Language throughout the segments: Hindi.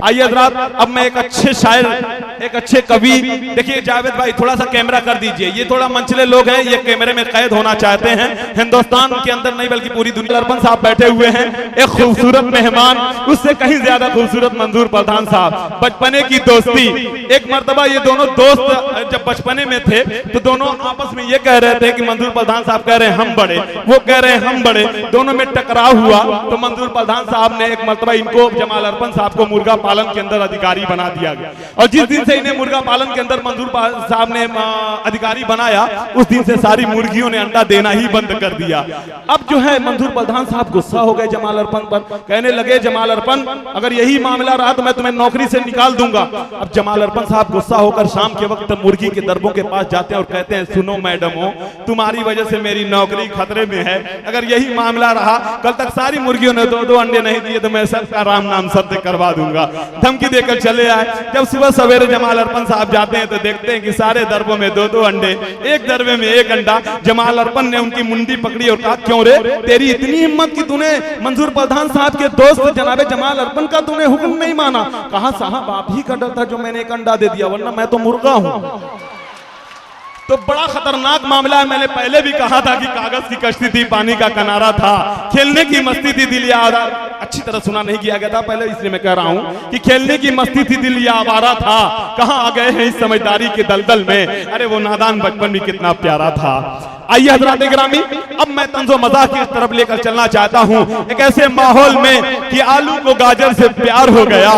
आइए हजरात, अब मैं एक अच्छे शायर, एक अच्छे कवि, देखिए जावेद भाई थोड़ा सा कैमरा कर दीजिए, ये थोड़ा मंचले लोग हैं, ये कैमरे में कैद होना चाहते हैं, हिंदुस्तान के अंदर नहीं बल्कि पूरी दुनिया। अर्पण साहब बैठे हुए हैं, एक खूबसूरत मेहमान, उससे कहीं ज्यादा खूबसूरत मंजूर प्रधान साहब। बचपने की दोस्ती, एक मर्तबा ये दोनों दोस्त जब बचपने में थे तो दोनों आपस में ये कह रहे थे कि मंजूर प्रधान साहब कह रहे हैं हम बड़े, वो कह रहे हैं हम बड़े, दोनों में टकराव हुआ। तो मंजूर प्रधान साहब ने एक मर्तबा इनको, जमाल अर्पण साहब को मुर्गा पालन के अंदर अधिकारी बना दिया गया, और जिस दिन से इन्हें मुर्गा पालन के अंदर मंजूर साहब ने अधिकारी बनाया, उस दिन से सारी मुर्गियों ने अंडा देना ही बंद कर दिया। अब जो है मंजूर प्रधान साहब गुस्सा हो गए जमाल अर्पण पर, कहने लगे जमाल अर्पण अगर यही मामला रहा तो मैं तुम्हें नौकरी से निकाल दूंगा। अब जमाल अर्पण साहब गुस्सा होकर शाम के वक्त मुर्गी के दरबों के पास जाते हैं और कहते हैं सुनो मैडम हो, तुम्हारी वजह से मेरी नौकरी खतरे में है, अगर यही मामला रहा कल तक सारी मुर्गियों ने दो दो अंडे नहीं दिए तो मैं सर का राम नाम सत्य करवा दूंगा। धमकी देकर चले आए। जब सुबह सवेरे जमाल अर्पण साहब जाते हैं तो देखते हैं कि सारे दरबों में दो दो अंडे, एक दरबे में एक अंडा। जमाल अर्पण ने उनकी मुंडी पकड़ी और कहा क्यों रे, तेरी इतनी हिम्मत कि तूने मंजूर प्रधान साहब के दोस्त जनाबे जमाल अर्पण का तूने हुक्म नहीं माना। कहा साहब आप ही का डर था जो मैंने एक अंडा दे दिया, वरना मैं तो मुर्गा हूं। तो बड़ा खतरनाक मामला है। मैंने पहले भी कहा था कि कागज की कश्ती थी, पानी का किनारा था, खेलने की मस्ती थी, दिल या अच्छी तरह सुना नहीं किया गया था पहले, इसलिए मैं कह रहा हूं कि खेलने की मस्ती थी, दिल या आवारा था, कहां आ गए हैं इस समझदारी के दलदल में, अरे वो नादान बचपन भी कितना प्यारा था। आइए हजरात गिरामी, अब मैं तंजो मजाक की तरफ लेकर चलना चाहता हूं, एक ऐसे माहौल में कि आलू को गाजर से प्यार हो गया,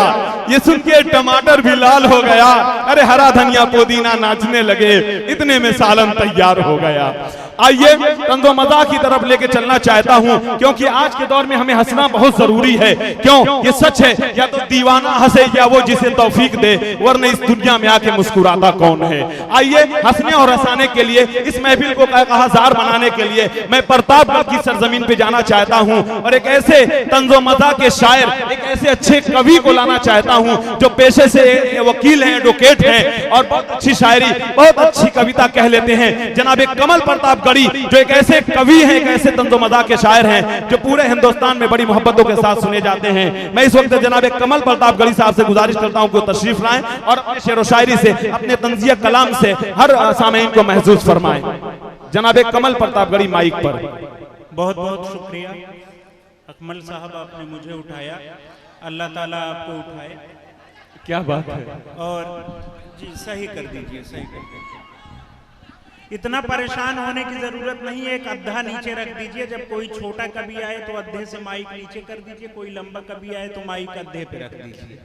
ये सुन के टमाटर भी लाल हो गया, अरे हरा धनिया पुदीना नाचने लगे, इतने में सालन तैयार हो गया। आइए तंजो मजाक की तरफ लेके चलना चाहता हूं, क्योंकि आज के दौर में हमें हंसना बहुत जरूरी है। क्यों, ये सच है, या तो दीवाना हंसे या वो जिसे तौफीक दे, वरना इस दुनिया में आके मुस्कुराता कौन है। आइए हंसने और हंसाने के लिए, इस महफिल को कहाजार बनाने के लिए मैं प्रतापगढ़ की सरजमीन पे जाना चाहता हूं और एक ऐसे तंजो मजाक के शायर, एक ऐसे अच्छे कवि को लाना चाहता हूं जो पेशे से वकील हैं, एडवोकेट हैं और बहुत अच्छी शायरी, बहुत अच्छी कविता कह लेते हैं। जनाब कमल प्रतापगढ़ी जो एक ऐसे कवि हैं, एक ऐसे तंजो मजाक के शायर हैं जो पूरे हिंदुस्तान में बड़ी मोहब्बतों के साथ सुने जाते हैं। मैं इस वक्त जनाब कमल प्रतापगढ़ी साहब से गुजारिश करता हूं कि तशरीफ लाएं और अपने शेर व शायरी से, अपने तंजिया कलाम से हर सामईन को महसूस फरमाएं। जनाब कमल प्रतापगढ़ी माइक पर। बहुत बहुत शुक्रिया अकमल साहब, आपने मुझे उठाया, अल्लाह ताला आपको उठाए। क्या बात है। और जी सही कर दीजिए, सही कर दीजिए, इतना परेशान होने की जरूरत नहीं है, एक अद्धा नीचे रख दीजिए, जब कोई छोटा कभी आए तो अद्धे से माइक नीचे कर दीजिए, कोई लंबा कभी आए तो माइक अद्धे पे रख दीजिए,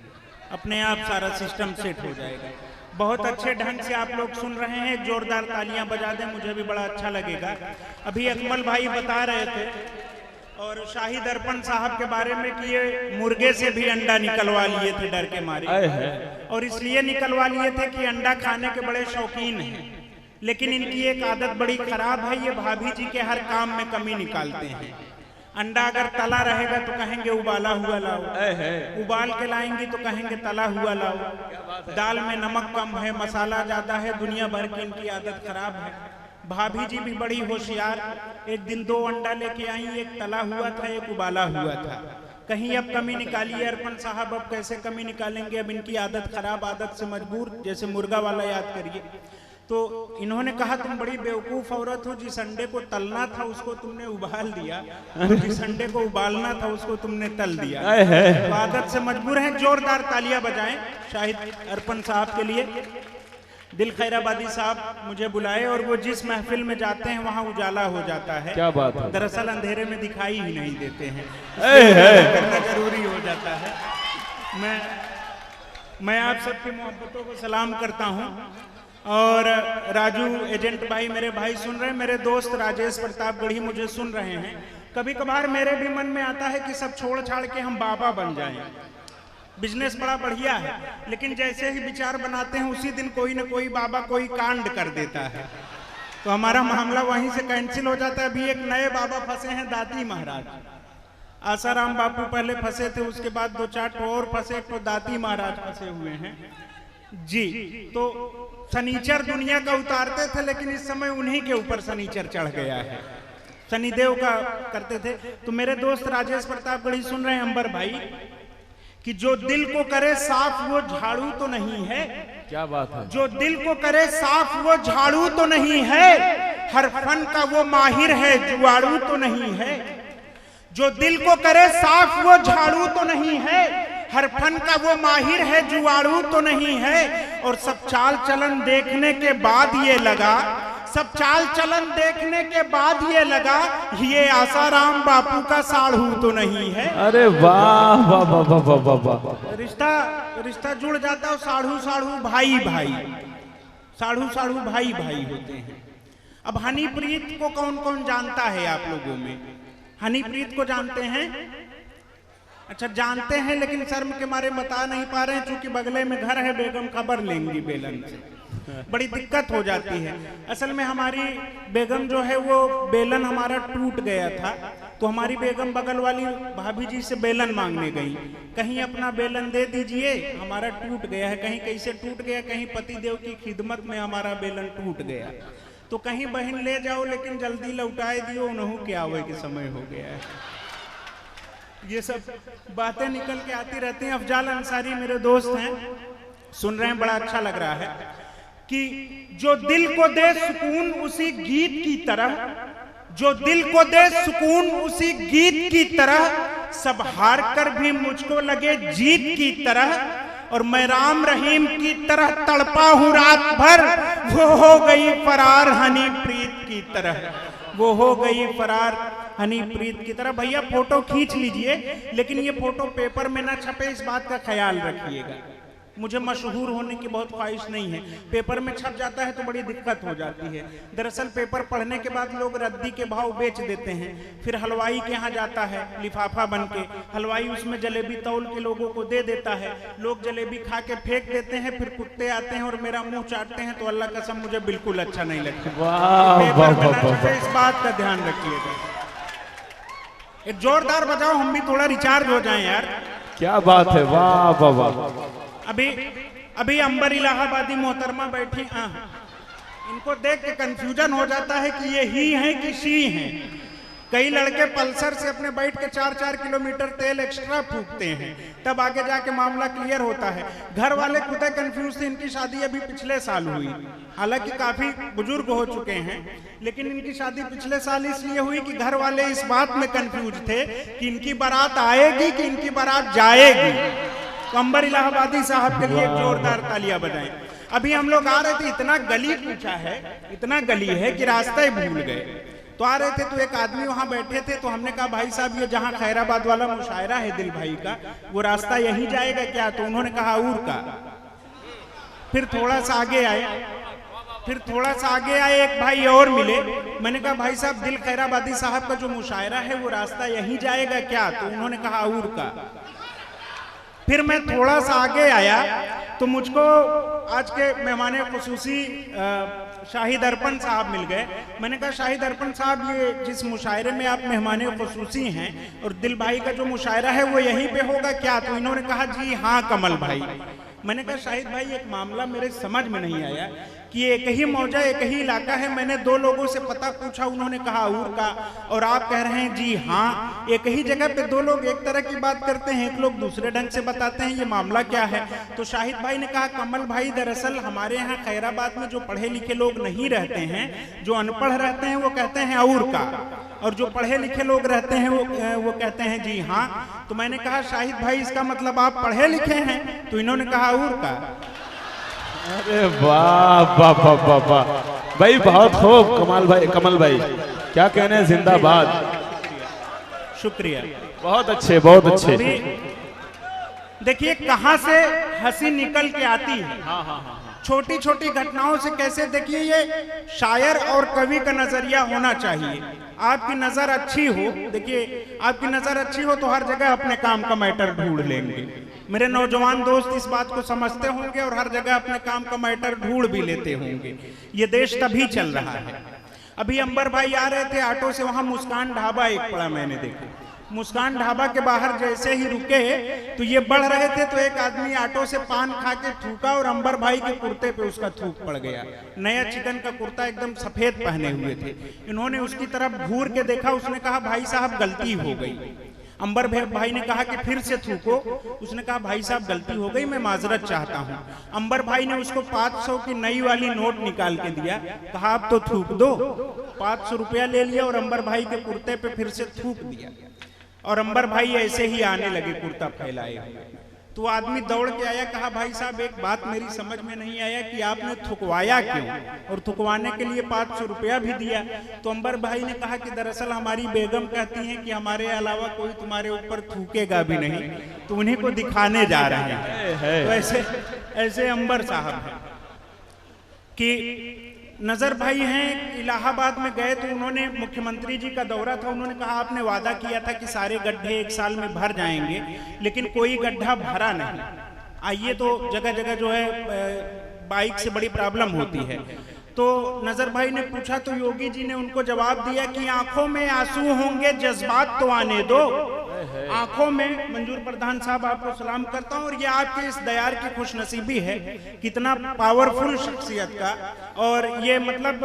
अपने आप सारा सिस्टम सेट हो जाएगा। बहुत अच्छे ढंग से आप लोग सुन रहे हैं, जोरदार तालियां बजा दें, मुझे भी बड़ा अच्छा लगेगा। अभी अकमल भाई बता रहे थे और शाहिद अर्पण साहब के बारे में कि ये मुर्गे से भी अंडा निकलवा लिए थे डर के मारे, और इसलिए निकलवा लिए थे कि अंडा खाने के बड़े शौकीन हैं, लेकिन इनकी एक आदत बड़ी खराब है, ये भाभी जी के हर काम में कमी निकालते हैं। अंडा अगर तला रहेगा तो कहेंगे उबाला हुआ लाओ, उबाल के लाएंगी तो कहेंगे तला हुआ लाओ, दाल में नमक कम है, मसाला ज्यादा है, दुनिया भर की इनकी आदत खराब है। भाभी जी भी बड़ी होशियार, एक दिन 2 अंडा लेके आई, एक तला हुआ था, एक उबाला हुआ था। कहीं अब कमी निकालिए अर्पण साहब, अब कैसे कमी निकालेंगे, अब इनकी आदत खराब, आदत से मजबूर, जैसे मुर्गा वाला याद करिए। तो इन्होंने कहा तुम बड़ी बेवकूफ औरत हो, जिस अंडे को तलना था उसको तुमने उबाल दिया, और जिस अंडे को उबालना था उसको तुमने तल दिया। तो आदत से मजबूर हैं। जोरदार तालियां बजाएं शाहिद अर्पण साहब के लिए। दिल खैराबादी साहब मुझे बुलाए और वो जिस महफिल में जाते हैं वहाँ उजाला हो जाता है। क्या बात है। दरअसल अंधेरे में दिखाई ही नहीं देते हैं, करना जरूरी हो जाता है। मैं आप सबकी मोहब्बतों को सलाम करता हूँ। और राजू एजेंट भाई, मेरे भाई सुन रहे हैं, मेरे दोस्त राजेश प्रतापगढ़ी मुझे सुन रहे हैं। कभी कभार मेरे भी मन में आता है कि सब छोड़ छाड़ के हम बाबा बन जाएं। बिजनेस बड़ा बढ़िया है, लेकिन जैसे ही विचार बनाते हैं उसी दिन कोई न कोई बाबा कोई कांड कर देता है, तो हमारा मामला वहीं से कैंसिल हो जाता है। अभी एक नए बाबा फंसे हैं, दाती महाराज। आसाराम बापू पहले फंसे थे, उसके बाद 2-4 और फंसे, तो दाती महाराज फंसे हुए हैं जी। तो शनिचर दुनिया का उतारते थे, लेकिन इस समय उन्हीं के ऊपर शनिचर चढ़ गया है, शनिदेव का करते थे। तो मेरे दोस्त राजेश प्रतापगढ़ी सुन रहे हैं, अंबर भाई, कि जो दिल को करे साफ वो झाड़ू तो नहीं है। क्या बात है। जो दिल को करे साफ वो झाड़ू तो नहीं है, हर फन का वो माहिर है, जुआड़ू तो नहीं है। जो दिल को करे साफ वो झाड़ू तो नहीं है, हर फन का वो माहिर है, जुआड़ू तो नहीं है। और सब चाल चलन देखने के बाद ये लगा, सब चाल चलन देखने के बाद ये लगा, ये आसाराम बापू का साढ़ू तो नहीं है। अरे वाह वाह वाह वाह वाह वाह वाह। रिश्ता जुड़ जाता है, साढ़ू साढ़ू भाई भाई, साढ़ू साढ़ू भाई भाई होते हैं। अब हनीप्रीत को कौन कौन जानता है आप लोगों में? हनीप्रीत को जानते हैं? अच्छा जानते हैं, लेकिन शर्म के मारे बता नहीं पा रहे हैं, क्योंकि बगले में घर है, बेगम खबर लेंगी बेलन से, बड़ी दिक्कत हो जाती है। असल में हमारी बेगम जो है वो बेलन हमारा टूट गया था, तो हमारी बेगम बगल वाली भाभी जी से बेलन मांगने गई, कहीं अपना बेलन दे दीजिए, हमारा टूट गया है। कहीं कैसे टूट गया, कहीं पतिदेव की खिदमत में हमारा बेलन टूट गया, तो कहीं बहन ले जाओ लेकिन जल्दी लौटाए दियो, उन्हों क्या हुए कि समय हो गया है। ये सब बातें निकल के आती रहती हैं। अफजाल अंसारी मेरे दोस्त हैं, सुन रहे हैं, बड़ा अच्छा लग रहा है कि जो दिल को दे सुकून उसी गीत की तरह, जो दिल को दे सुकून उसी गीत की तरह, सब हार कर भी मुझको लगे जीत की तरह, और मैं राम रहीम की तरह तड़पा हूं रात भर, वो हो गई फरार हनीप्रीत की तरह, वो हो गई फरार हनीप्रीत की तरह। भैया फोटो खींच लीजिए, लेकिन ये फोटो पेपर में ना छपे, इस बात का ख्याल रखिएगा। मुझे मशहूर होने की बहुत ख्वाहिश नहीं है, पेपर में छप जाता है तो बड़ी दिक्कत हो जाती है। दरअसल पेपर पढ़ने के बाद लोग रद्दी के भाव बेच देते हैं, फिर हलवाई के यहाँ जाता है लिफाफा बन के, हलवाई उसमें जलेबी तौल के लोगों को दे देता है, लोग जलेबी खा के फेंक देते हैं, फिर कुत्ते आते हैं और मेरा मुंह चाटते हैं, तो अल्लाह कसम मुझे बिल्कुल अच्छा नहीं लगता। पेपर में ना छपे, इस बात का ध्यान रखिएगा। एक जोरदार बजाओ, हम भी थोड़ा रिचार्ज हो जाएं यार। क्या बात है, वाह वाह वाह। अभी अंबर इलाहाबादी मोहतरमा बैठी, इनको देख के कंफ्यूजन हो जाता है कि ये ही हैं कि शी हैं। कई लड़के पल्सर से अपने बैठ के 4-4 किलोमीटर तेल एक्स्ट्रा फूकते हैं, तब आगे जाके मामला क्लियर होता है। घर वाले खुद कंफ्यूज थे, इनकी शादी अभी पिछले साल हुई, हालांकि काफी बुजुर्ग हो चुके हैं, लेकिन इनकी शादी पिछले साल इसलिए हुई कि घर वाले इस बात में कंफ्यूज थे कि इनकी बारात आएगी कि इनकी बारात जाएगी। तो अंबर इलाहाबादी साहब के लिए जोरदार तालियां बजाएं। अभी हम लोग आ रहे थे, इतना गली पूछा है, इतना गली है कि रास्ता ही भूल गए। तो आ रहे थे तो एक आदमी वहां बैठे थे, तो हमने कहा भाई साहब ये जहां खैराबाद वाला मुशायरा है दिल भाई का, वो रास्ता यही जाएगा क्या? तो उन्होंने कहा और का। फिर थोड़ा सा आगे आए, एक भाई और मिले, मैंने कहा भाई साहब दिल खैराबादी साहब का जो मुशायरा है वो रास्ता यही जाएगा क्या? तो उन्होंने कहा और का। फिर मैं थोड़ा सा आगे आया तो मुझको आज के मेहमान खुसूसी शाहिद अर्पण साहब मिल गए। मैंने कहा शाहिद अर्पण साहब, ये जिस मुशायरे में आप मेहमान खुसूसी हैं और दिल भाई का जो मुशायरा है वो यहीं पे होगा क्या? तो इन्होंने कहा जी हाँ कमल भाई। मैंने कहा शाहिद भाई एक मामला मेरे समझ में नहीं आया कि एक ही मौजा एक ही इलाका है, मैंने दो लोगों से पता पूछा, उन्होंने कहा और का, और आप कह रहे हैं जी हाँ। एक ही जगह पे दो लोग एक तरह की बात करते हैं, एक लोग दूसरे ढंग से बताते हैं, ये मामला क्या है? तो शाहिद भाई ने कहा कमल भाई दरअसल हमारे यहाँ खैराबाद में जो पढ़े लिखे लोग नहीं रहते हैं, जो अनपढ़ रहते हैं वो कहते हैं और का, और जो पढ़े लिखे लोग रहते हैं वो कहते हैं जी हाँ। तो मैंने कहा शाहिद भाई इसका मतलब आप पढ़े लिखे हैं? तो इन्होंने कहा और का। अरे वाह वाह वाह वाह वाह भाई, बहुत खूब कमल भाई क्या कहने हैं, जिंदाबाद। शुक्रिया, बहुत अच्छे बहुत अच्छे। देखिए कहां से हंसी निकल के आती है, छोटी छोटी घटनाओं से कैसे। देखिए ये शायर और कवि का नजरिया होना चाहिए। आपकी नजर अच्छी हो, देखिए आपकी नजर अच्छी हो तो हर जगह अपने काम का मैटर ढूंढ लेंगे। मेरे नौजवान दोस्त इस बात को समझते होंगे और हर जगह अपने काम का मैटर ढूंढ भी लेते होंगे। ये देश तभी चल रहा है। अभी अंबर भाई आ रहे थे ऑटो से, वहां मुस्कान ढाबा एक पड़ा, मैंने देखा। मुस्कान ढाबा के बाहर जैसे ही रुके तो ये बढ़ रहे थे तो एक आदमी ऑटो से पान खा के थूका और अंबर भाई के कुर्ते पे उसका थूक पड़ गया। नया चिकन का कुर्ता एकदम सफेद पहने हुए थे। इन्होंने उसकी तरफ घूर के देखा, उसने कहा भाई साहब गलती हो गई। अंबर भाई ने कहा कि फिर से थूको। उसने कहा भाई साहब गलती हो गई, मैं माजरत चाहता हूँ। अंबर भाई ने उसको 500 की नई वाली नोट निकाल के दिया, कहा आप तो थूक दो। 500 रुपया ले लिया और अंबर भाई के कुर्ते पे फिर से थूक दिया, और अंबर भाई ऐसे ही आने लगे कुर्ता फैलाए हुए। तो आदमी दौड़ के आया, कहा भाई साहब एक बात मेरी समझ में नहीं आया कि आपने थुकवाया क्यों, और थुकवाने के लिए 500 रुपया भी दिया। तो अंबर भाई ने कहा कि दरअसल हमारी बेगम कहती हैं कि हमारे अलावा कोई तुम्हारे ऊपर थूकेगा भी नहीं, तो उन्हीं को दिखाने जा रहे हैं। तो ऐसे अंबर साहब हैं कि नजर भाई हैं, इलाहाबाद में गए तो उन्होंने, मुख्यमंत्री जी का दौरा था, उन्होंने कहा आपने वादा किया था कि सारे गड्ढे 1 साल में भर जाएंगे, लेकिन कोई गड्ढा भरा नहीं। आइए तो जगह जगह जो है बाइक से बड़ी प्रॉब्लम होती है। तो नजर भाई ने पूछा तो योगी जी ने उनको जवाब दिया कि आंखों में आंसू होंगे, जज्बात तो आने दो। आंखों में, मंजूर प्रधान साहब आपको सलाम करता हूं, और ये आपके इस दयार की खुशनसीबी है, कितना पावरफुल शख्सियत का। और ये मतलब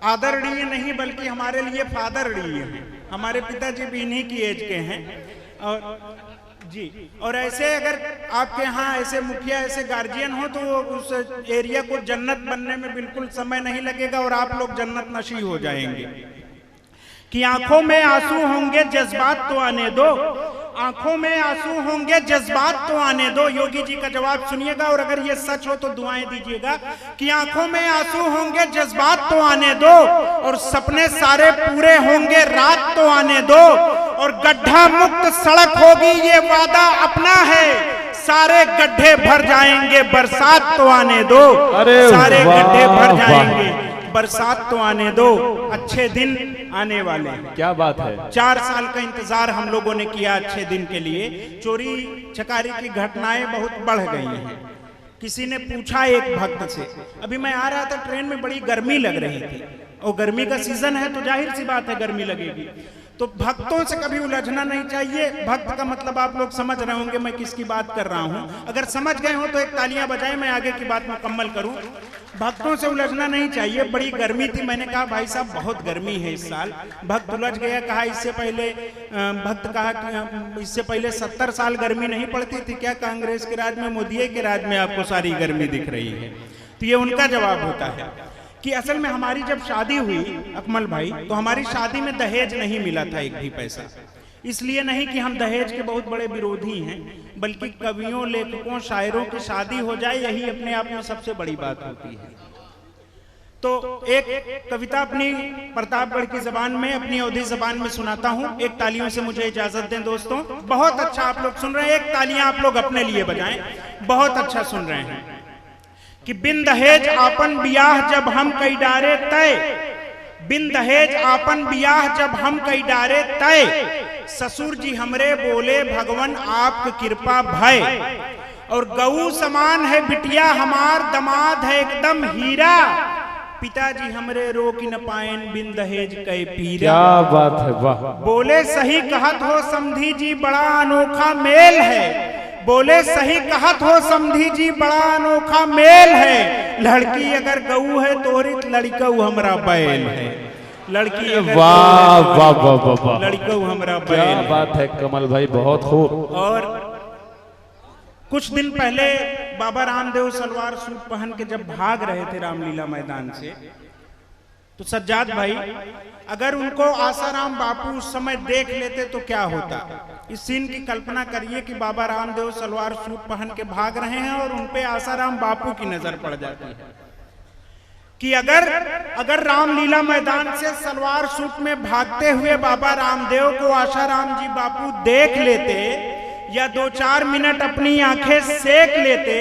आदरणीय नहीं बल्कि हमारे लिए फादरणीय है। हमारे पिताजी भी इन्हीं की एज के हैं। और जी, और ऐसे अगर आपके यहाँ ऐसे मुखिया, ऐसे गार्जियन हो तो उस एरिया को जन्नत बनने में बिल्कुल समय नहीं लगेगा और आप लोग जन्नत नशी हो जाएंगे। कि आंखों में आंसू होंगे, जज्बात तो आने दो। आंखों में आंसू होंगे, जज्बात तो आने दो। योगी जी का जवाब सुनिएगा, और अगर ये सच हो तो दुआएं दीजिएगा कि आंखों में आंसू होंगे, जज्बात तो आने दो, और सपने सारे पूरे होंगे, रात तो आने दो, और गड्ढा मुक्त सड़क होगी, ये वादा अपना है। सारे गड्ढे भर जाएंगे, बरसात तो आने दो। सारे गड्ढे भर जाएंगे, बरसात तो आने दो, अच्छे दिन आने वाले हैं। क्या बात है। 4 साल का इंतजार हम लोगों ने किया अच्छे दिन के लिए। चोरी चकारी की घटनाएं बहुत बढ़ गई हैं। किसी ने पूछा एक भक्त से, अभी मैं आ रहा था ट्रेन में, बड़ी गर्मी लग रही थी, और गर्मी का सीजन है तो जाहिर सी बात है गर्मी लगेगी। तो भक्तों से कभी उलझना नहीं चाहिए। भक्त का मतलब आप लोग समझ रहे होंगे मैं किसकी बात कर रहा हूं। अगर समझ गए हो तो एक तालियां बजाएं, मैं आगे की बात मुकम्मल करूं। भक्तों से उलझना नहीं चाहिए। बड़ी गर्मी थी, मैंने कहा भाई साहब बहुत गर्मी है इस साल। भक्त उलझ गया, कहा इससे पहले, भक्त कहा कि इससे पहले 70 साल गर्मी नहीं पड़ती थी क्या कांग्रेस के राज में, मोदी के राज में आपको सारी गर्मी दिख रही है? तो ये उनका जवाब होता है कि असल में हमारी जब शादी हुई अकमल भाई, तो हमारी शादी में दहेज नहीं मिला था एक भी पैसा। इसलिए नहीं कि हम दहेज के बहुत बड़े विरोधी हैं, बल्कि कवियों, लेखकों, शायरों की शादी हो जाए यही अपने आप में सबसे बड़ी बात होती है। तो एक कविता अपनी प्रतापगढ़ की जबान में, अपनी अवधी जबान में सुनाता हूं। एक तालियों से मुझे इजाजत दें दोस्तों। बहुत अच्छा आप लोग सुन रहे हैं, एक तालियां आप लोग अपने लिए बजाएं। बहुत अच्छा सुन रहे हैं कि बिन दहेज आपन बियाह जब हम कई डारे तय, बिन दहेज आपन बियाह जब हम कई डारे तय, ससुर जी हमरे बोले भगवान आपकी कृपा भय, और गऊ समान है बिटिया हमार, दमाद है एकदम हीरा, पिताजी हमरे रोक न पाएन बिन दहेज कई पीरा। क्या बात है, वाह। बोले सही कहत हो समधी जी बड़ा अनोखा मेल है, बोले सही कहत हो समधी जी बड़ा अनोखा मेल है, लड़की अगर गऊ है तोरित लड़कऊ हमरा बैल है, लड़की वाह वाह वाह वाह, लड़कऊ हमरा बैल। क्या बात है कमल भाई, बहुत खूब। और कुछ दिन पहले बाबा रामदेव सलवार सूट पहन के जब भाग रहे थे रामलीला मैदान से, तो सज्जाद भाई अगर उनको आसाराम बापू उस समय देख लेते तो क्या होता। इस सीन की कल्पना करिए कि बाबा रामदेव सलवार सूट पहन के भाग रहे हैं और उनपे आसाराम बापू की नजर पड़ जाती है। कि अगर रामलीला मैदान से सलवार सूट में भागते हुए बाबा रामदेव को आसाराम जी बापू देख लेते, या 2-4 मिनट अपनी आंखें सेक लेते,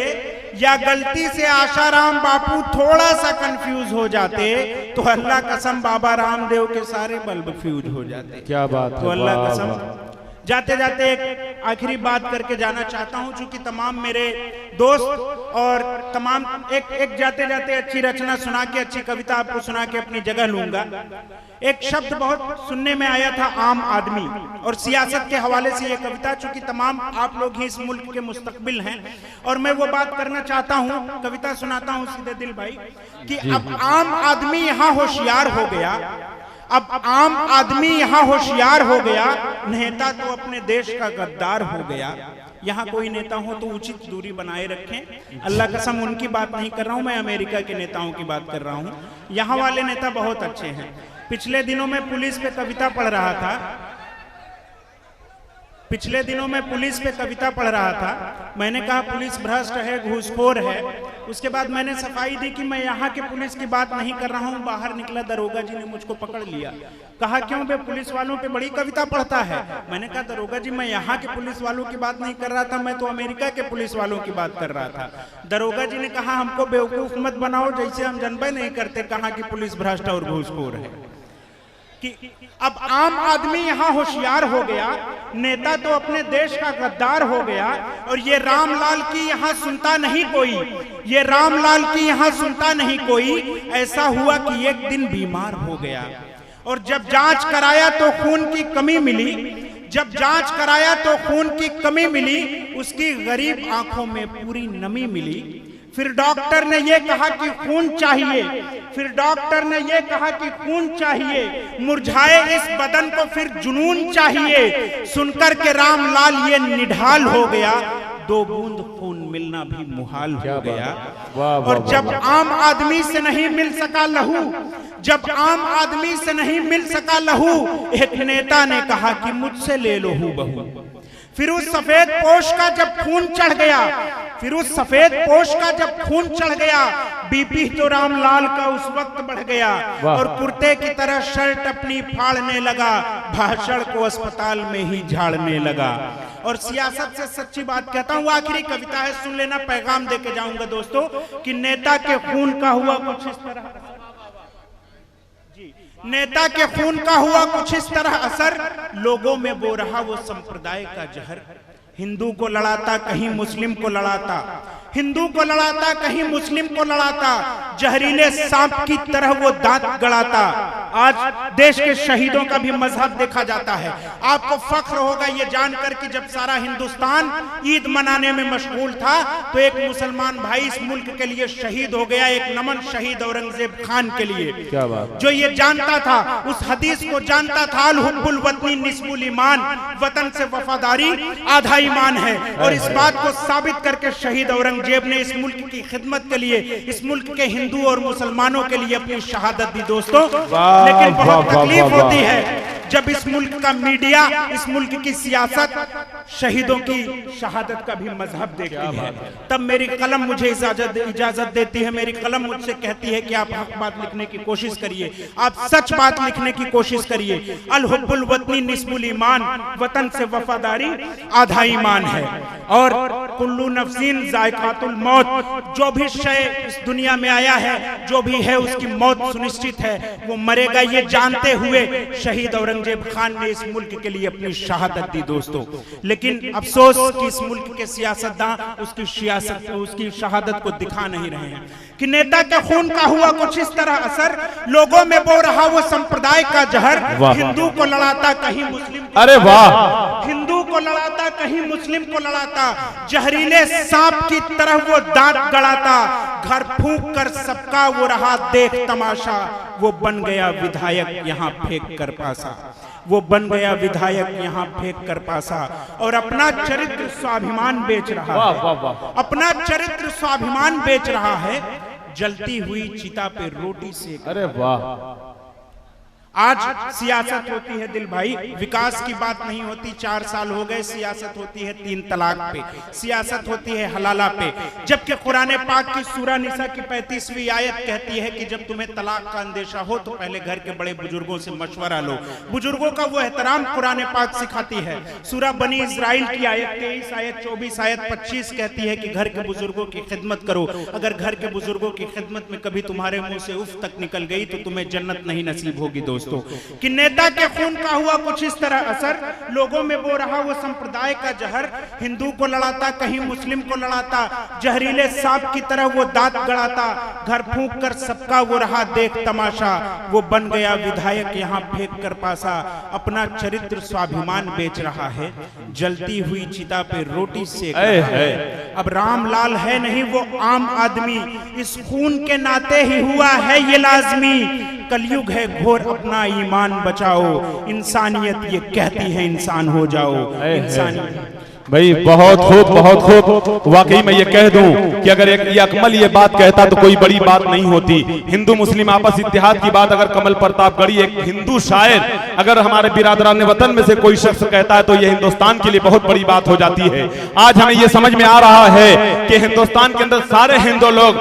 या गलती से आसाराम बापू थोड़ा सा कंफ्यूज हो जाते, तो अल्लाह कसम बाबा रामदेव के सारे बल्ब फ्यूज हो जाते। क्या बात है, तो अल्लाह कसम। जाते जाते एक आखिरी बात करके जाना चाहता हूं, चूंकि तमाम मेरे दोस्त और तमाम एक जाते जाते अच्छी रचना सुना के, अच्छी कविता आपको सुना के अपनी जगह लूंगा। एक शब्द बहुत सुनने में आया था, आम आदमी, और सियासत के हवाले से यह कविता, चूंकि तमाम आप लोग ही इस मुल्क के मुस्तकबिल हैं, और मैं वो बात करना चाहता हूं, कविता सुनाता हूं सीधे दिल भाई, कि अब आम आदमी यहां होशियार हो गया, अब आम आदमी यहाँ होशियार हो गया, नेता तो अपने देश का गद्दार हो गया। यहाँ कोई नेता हो तो उचित दूरी बनाए रखें। अल्लाह कसम उनकी बात नहीं कर रहा हूं, मैं अमेरिका के नेताओं की बात कर रहा हूं। यहाँ वाले नेता बहुत अच्छे हैं। पिछले दिनों में पुलिस पे कविता पढ़ रहा था, मैंने कहा पुलिस भ्रष्ट है, घूसखोर है। उसके बाद मैंने सफाई दी कि मैं यहाँ के पुलिस की बात नहीं कर रहा हूँ। बाहर निकला, दरोगा जी ने मुझको पकड़ लिया, कहा क्यों बे पुलिस वालों पे बड़ी कविता पढ़ता है। मैंने कहा दरोगा जी मैं यहाँ के पुलिस वालों की बात नहीं कर रहा था, मैं तो अमेरिका के पुलिस वालों की बात कर रहा था। दरोगा जी ने कहा हमको बेवकूफ मत बनाओ, जैसे हम जनबे नहीं करते कहाँ की पुलिस भ्रष्ट और घूसखोर है। कि अब आम आदमी यहाँ होशियार हो गया, नेता तो अपने देश का गद्दार हो गया। और ये रामलाल की यहाँ सुनता नहीं कोई, ये रामलाल की यहाँ सुनता नहीं कोई। ऐसा हुआ कि एक दिन बीमार हो गया और जब जांच कराया तो खून की कमी मिली, उसकी गरीब आंखों में पूरी नमी मिली। फिर डॉक्टर ने ये कहा कि खून चाहिए, मुरझाए इस बदन को फिर जुनून चाहिए। सुनकर के रामलाल ये निढाल हो गया, 2 बूंद खून मिलना भी मुहाल हो गया। और जब आम आदमी से नहीं मिल सका लहू, एक नेता ने कहा कि मुझसे ले लो हूं बहू। फिर उस सफेद पोश का जब खून चढ़ गया, बीपी तो रामलाल का उस वक्त बढ़ गया और कुर्ते की तरह शर्ट अपनी फाड़ने लगा, भाषण को अस्पताल में ही झाड़ने लगा। और सियासत से सच्ची बात कहता हूँ, आखिरी कविता है, सुन लेना, पैगाम देके जाऊंगा दोस्तों, कि नेता के खून का हुआ कुछ इस तरह असर, लोगों में बो रहा वो संप्रदाय का जहर। हिंदू को लड़ाता कहीं मुस्लिम को लड़ाता, जहरीले सांप की तरह वो दांत गड़ाता। आज देश के शहीदों का भी मजहब देखा जाता है। आपको फख्र होगा ये जानकर कि जब सारा हिंदुस्तान ईद मनाने में मशगूल था तो एक मुसलमान भाई इस मुल्क के लिए शहीद हो गया। एक नमन शहीद औरंगजेब खान के लिए, क्या बात। जो ये जानता था, उस हदीस को जानता था, अल हुब्बुल वतनी निस्फुल ईमान, वतन से वफादारी आधा ईमान है। और इस बात को साबित करके शहीद औरंगजेब ने इस मुल्क की खिदमत के लिए, इस मुल्क के हिंदू और मुसलमानों के लिए अपनी शहादत दी दोस्तों। लेकिन बहुत तकलीफ होती है जब इस मुल्क का मीडिया, इस मुल्क की सियासत शहीदों की शहादत का भी मजहब देखती है। तब मेरी कलम मुझे इजाजत देती है, मेरी कलम मुझसे कहती है कि आप हक बात लिखने की कोशिश करिए, आप सच बात लिखने की कोशिश करिए। अल हुब्बुल वतनी निस्फुल ईमान, वतन से वफादारी आधा ईमान है। और कुल्लू नफ्सिन जायकातुल मौत, जो भी शय इस दुनिया में आया है, जो भी है उसकी मौत सुनिश्चित है, वो मरेगा। ये जानते हुए शहीद औरंगजेब खान ने इस मुल्क के लिए अपनी शहादत दी दोस्तों। लेकिन अफसोस कि इस मुल्क के सियासतदान उसकी शहादत को दिखा नहीं रहे हैं। कि नेता के खून का हुआ कुछ इस तरह असर, लोगों में बो रहा वो संप्रदाय का जहर। हिंदू को लड़ाता कहीं मुस्लिम, अरे वाह, हिंदू को लड़ाता कहीं मुस्लिम को लड़ाता, जहरीले सांप की तरह वो दांत गड़ाता। घर फूंक कर सबका वो रहा देख तमाशा, वो बन गया विधायक यहाँ फेंक कर पासा, वो बन गया विधायक यहाँ फेंक कर पासा। और अपना चरित्र स्वाभिमान बेच रहा है, अपना चरित्र स्वाभिमान बेच रहा है, जलती हुई चिता पे रोटी सेक। अरे वाह। आज सियासत होती है दिल भाई, विकास की बात नहीं होती। 4 साल हो गए, सियासत होती है 3 तलाक पे, सियासत होती है हलाला पे। जबकि कुरान पाक की सूरा निसा की 35वीं आयत कहती है कि जब तुम्हें तलाक का अंदेशा हो तो पहले घर के बड़े बुजुर्गों से मशवरा लो। बुजुर्गों का वो एहतराम कुरान पाक सिखाती है। सूरा बनी इस्राइल की आयत 23, आयत 24, आयत 25 कहती है कि घर के बुजुर्गों की खिदमत करो। अगर घर के बुजुर्गों की खिदमत में कभी तुम्हारे मुंह से उफ तक निकल गई तो तुम्हें जन्नत नहीं नसीब होगी दोस्तों। कि नेता के खून का हुआ कुछ इस तरह असर, लोगों में बो रहा वो संप्रदाय का जहर। हिंदू को लड़ाता कहीं मुस्लिम को लड़ाता, जहरीले सांप की तरह वो दांत गड़ाता। घर फूंक कर सबका वो रहा देख तमाशा, वो बन गया विधायक यहाँ फेंक कर पासा। अपना चरित्र स्वाभिमान बेच रहा है, जलती हुई चिता पे रोटी सेक रहा है। अब रामलाल है नहीं वो आम आदमी, इस खून के नाते ही हुआ है ये लाजमी। कलयुग है घोर अपना अपना ईमान बचाओ, इंसानियत ये कहती है इंसान हो जाओ। इंसानियत भाई बहुत खूब। वाकई मैं ये कह दूं कि अगर ये अकमल ये बात कहता तो कोई बड़ी बात नहीं होती। हिंदू मुस्लिम आपस इत्तेहाद की बात अगर कमल प्रतापगढ़ी एक हिंदू शायर अगर हमारे बिरादरान वतन में से कोई शख्स कहता है तो ये हिंदुस्तान के लिए बहुत बड़ी बात हो जाती है। आज हमें ये समझ में आ रहा है कि हिंदुस्तान के अंदर सारे हिंदू लोग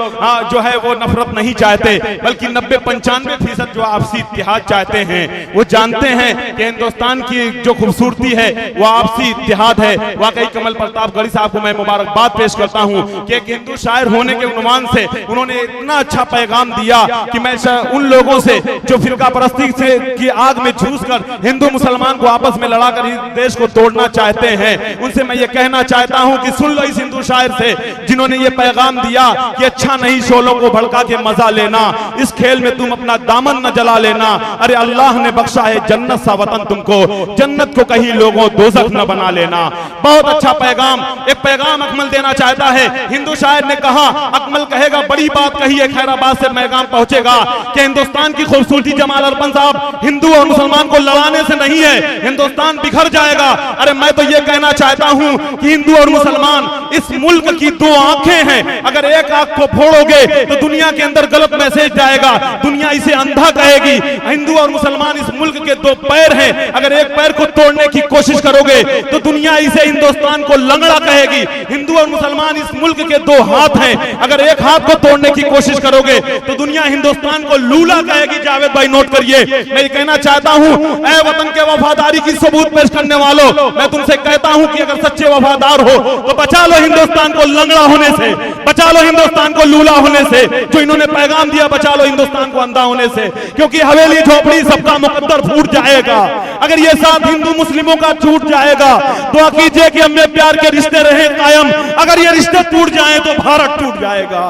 जो है वो नफरत नहीं चाहते, बल्कि 90-95% जो आपसी इत्तेहाद चाहते हैं। वो जानते हैं कि हिंदुस्तान की जो खूबसूरती है वो आपसी इत्तेहाद है। वाकई कमल प्रतापगढ़ी साहब को मैं मुबारकबाद पेश करता हूं कि एक हिंदू शायर होने के उन्वान से उन्होंने इतना अच्छा पैगाम दिया कि मैं उन लोगों से जो फिरका परस्ती से की आग में झूसकर हिंदू मुसलमान को आपस में लड़ाकर इस देश को तोड़ना चाहते हैं, उनसे मैं ये कहना चाहता हूं कि सुन लो इस हिंदू शायर से जिन्होंने ये पैगाम दिया कि अच्छा नहीं शोलों को भड़का के मजा लेना, इस खेल में तुम अपना दामन न जला लेना। अरे अल्लाह ने बख्शा है जन्नत सा वतन तुमको, जन्नत को कहीं लोगों दोज़ख न बना लेना। बहुत अच्छा पैगाम, एक पैगाम अकमल देना चाहता है। हिंदू शायर ने कहा, अकमल कहेगा बड़ी बात कही है, खैराबाद से पैगाम पहुंचेगा कि हिंदुस्तान की खूबसूरती जमाल अरबन साहब हिंदू और मुसलमान को लड़ाने से नहीं है, हिंदुस्तान बिखर जाएगा। अरे मैं तो ये कहना चाहता हूं कि हिंदू और मुसलमान इस मुल्क की दो आंखें हैं, अगर एक आंख को फोड़ोगे तो दुनिया के अंदर गलत मैसेज जाएगा, दुनिया इसे अंधा कहेगी। हिंदू और मुसलमान इस मुल्क के दो पैर हैं, अगर एक पैर को तोड़ने की कोशिश करोगे तो दुनिया इसे हिंदुस्तान को लंगड़ा कहेगी। हिंदू और मुसलमान इस मुल्क के दो हाथ हैं, अगर एक हाथ को तोड़ने की कोशिश करोगे तो दुनिया हिंदुस्तान को लूला कहेगी। जावेद भाई नोट करिए, मैं ये कहना चाहता हूं, ऐ वतन के वफादारी की सबूत पेश करने वालों, मैं तुमसे कहता हूं कि अगर सच्चे वफादार हो तो बचा लो हिंदुस्तान को लंगड़ा होने से, बचा लो हिंदुस्तान को लूला होने से। जो इन्होंने पैगाम दिया, बचा लो हिंदुस्तान को अंधा होने से, क्योंकि हवेली झोपड़ी सबका मुकद्दर फूट जाएगा। अगर ये साथ हिंदू मुस्लिमों का छूट जाएगा तो कीजिए कि हमें प्यार के रिश्ते रहे कायम, अगर ये रिश्ते टूट जाएं तो भारत टूट जाएगा।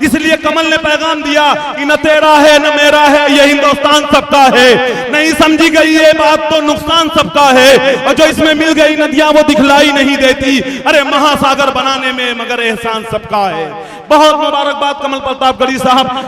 इसलिए कमल ने पैगाम दिया कि न तेरा है न मेरा है, ये हिंदुस्तान सबका है। नहीं समझी गई ये बात तो नुकसान सबका है, और जो इसमें मिल गई नदियां वो दिखलाई नहीं देती। अरे महासागर बनाने में मगर एहसान सबका है। बहुत मुबारकबाद कमल प्रतापगढ़ी साहब।